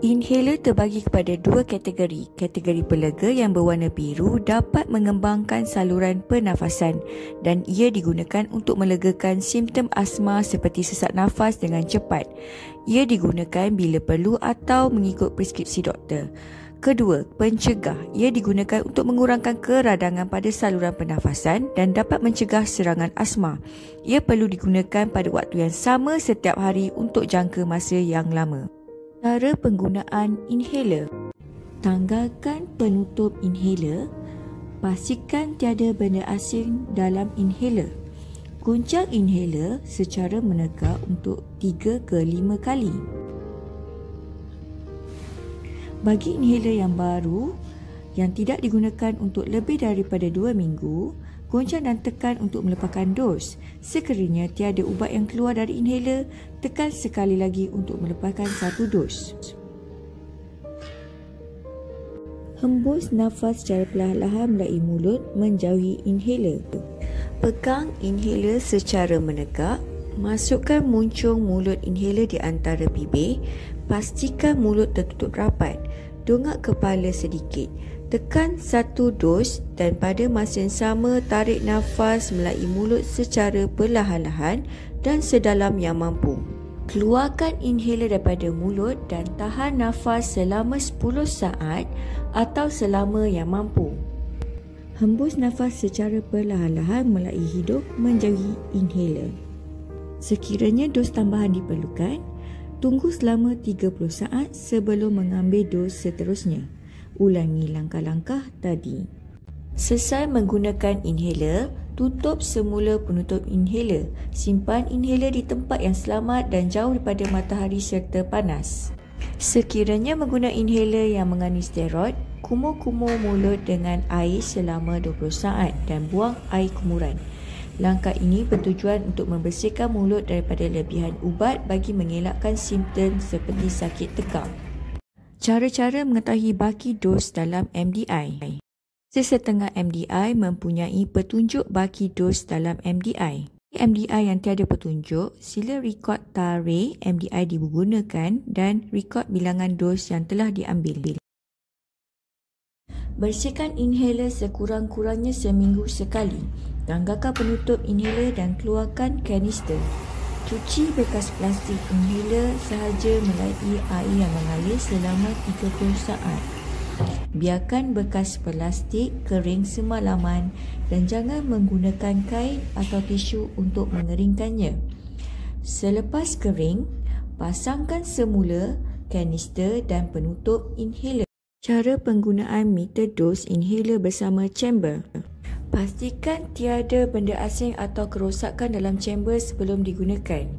Inhaler terbagi kepada dua kategori. Kategori pelega yang berwarna biru dapat mengembangkan saluran pernafasan dan ia digunakan untuk melegakan simptom asma seperti sesak nafas dengan cepat. Ia digunakan bila perlu atau mengikut preskripsi doktor. Kedua, pencegah. Ia digunakan untuk mengurangkan keradangan pada saluran pernafasan dan dapat mencegah serangan asma. Ia perlu digunakan pada waktu yang sama setiap hari untuk jangka masa yang lama. Cara penggunaan inhaler. Tanggalkan penutup inhaler. Pastikan tiada benda asing dalam inhaler. Goncang inhaler secara menegak untuk 3 ke 5 kali. Bagi inhaler yang baru yang tidak digunakan untuk lebih daripada 2 minggu, goncang dan tekan untuk melepaskan dos. Sekiranya tiada ubat yang keluar dari inhaler, tekan sekali lagi untuk melepaskan satu dos. Hembus nafas secara perlahan-lahan melalui mulut menjauhi inhaler. Pegang inhaler secara menegak. Masukkan muncung mulut inhaler di antara bibir. Pastikan mulut tertutup rapat. Dongak kepala sedikit. Tekan satu dos dan pada masa yang sama tarik nafas melalui mulut secara perlahan-lahan dan sedalam yang mampu. Keluarkan inhaler daripada mulut dan tahan nafas selama 10 saat atau selama yang mampu. Hembus nafas secara perlahan-lahan melalui hidung menjauhi inhaler. Sekiranya dos tambahan diperlukan, tunggu selama 30 saat sebelum mengambil dos seterusnya. Ulangi langkah-langkah tadi. Selesai menggunakan inhaler, tutup semula penutup inhaler. Simpan inhaler di tempat yang selamat dan jauh daripada matahari serta panas. Sekiranya menggunakan inhaler yang mengandung steroid, kumur-kumur mulut dengan air selama 20 saat dan buang air kumuran. Langkah ini bertujuan untuk membersihkan mulut daripada lebihan ubat bagi mengelakkan simptom seperti sakit tekak. Cara-cara mengetahui baki dos dalam MDI. Sesetengah MDI mempunyai petunjuk baki dos dalam MDI. MDI yang tiada petunjuk, sila rekod tarikh MDI digunakan dan rekod bilangan dos yang telah diambil. Bersihkan inhaler sekurang-kurangnya seminggu sekali. Tanggalkan penutup inhaler dan keluarkan kanister. Cuci bekas plastik inhaler sahaja melalui air yang mengalir selama 30 saat. Biarkan bekas plastik kering semalaman dan jangan menggunakan kain atau tisu untuk mengeringkannya. Selepas kering, pasangkan semula kanister dan penutup inhaler. Cara penggunaan meter dos inhaler bersama chamber. Pastikan tiada benda asing atau kerosakan dalam chamber sebelum digunakan.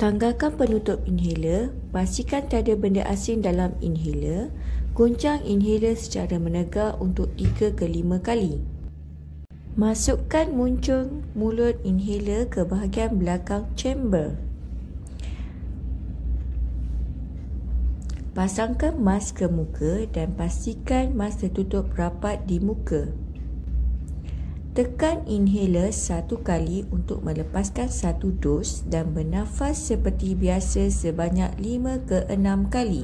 Tanggalkan penutup inhaler, pastikan tiada benda asing dalam inhaler. Goncang inhaler secara menegak untuk 3 ke 5 kali. Masukkan muncung mulut inhaler ke bahagian belakang chamber. Pasangkan mask ke muka dan pastikan mask tertutup rapat di muka. Tekan inhaler satu kali untuk melepaskan satu dos dan bernafas seperti biasa sebanyak 5 ke 6 kali.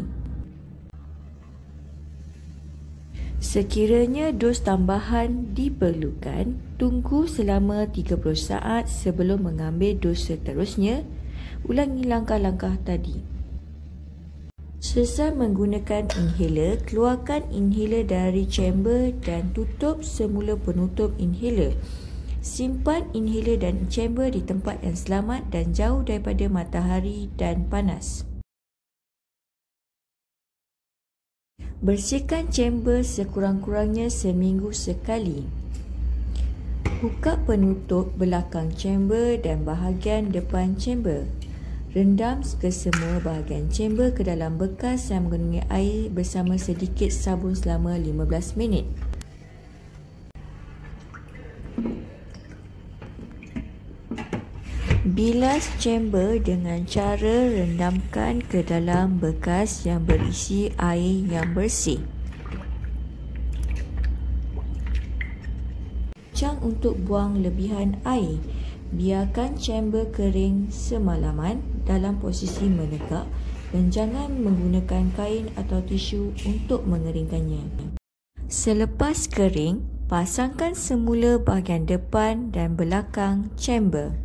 Sekiranya dos tambahan diperlukan, tunggu selama 30 saat sebelum mengambil dos seterusnya. Ulangi langkah-langkah tadi. Selesai menggunakan inhaler, keluarkan inhaler dari chamber dan tutup semula penutup inhaler. Simpan inhaler dan chamber di tempat yang selamat dan jauh daripada matahari dan panas. Bersihkan chamber sekurang-kurangnya seminggu sekali. Buka penutup belakang chamber dan bahagian depan chamber. Rendam ke semua bahagian chamber ke dalam bekas yang mengandungi air bersama sedikit sabun selama 15 minit. Bilas chamber dengan cara rendamkan ke dalam bekas yang berisi air yang bersih. Jangan untuk buang lebihan air. Biarkan chamber kering semalaman dalam posisi menegak dan jangan menggunakan kain atau tisu untuk mengeringkannya. Selepas kering, pasangkan semula bahagian depan dan belakang chamber.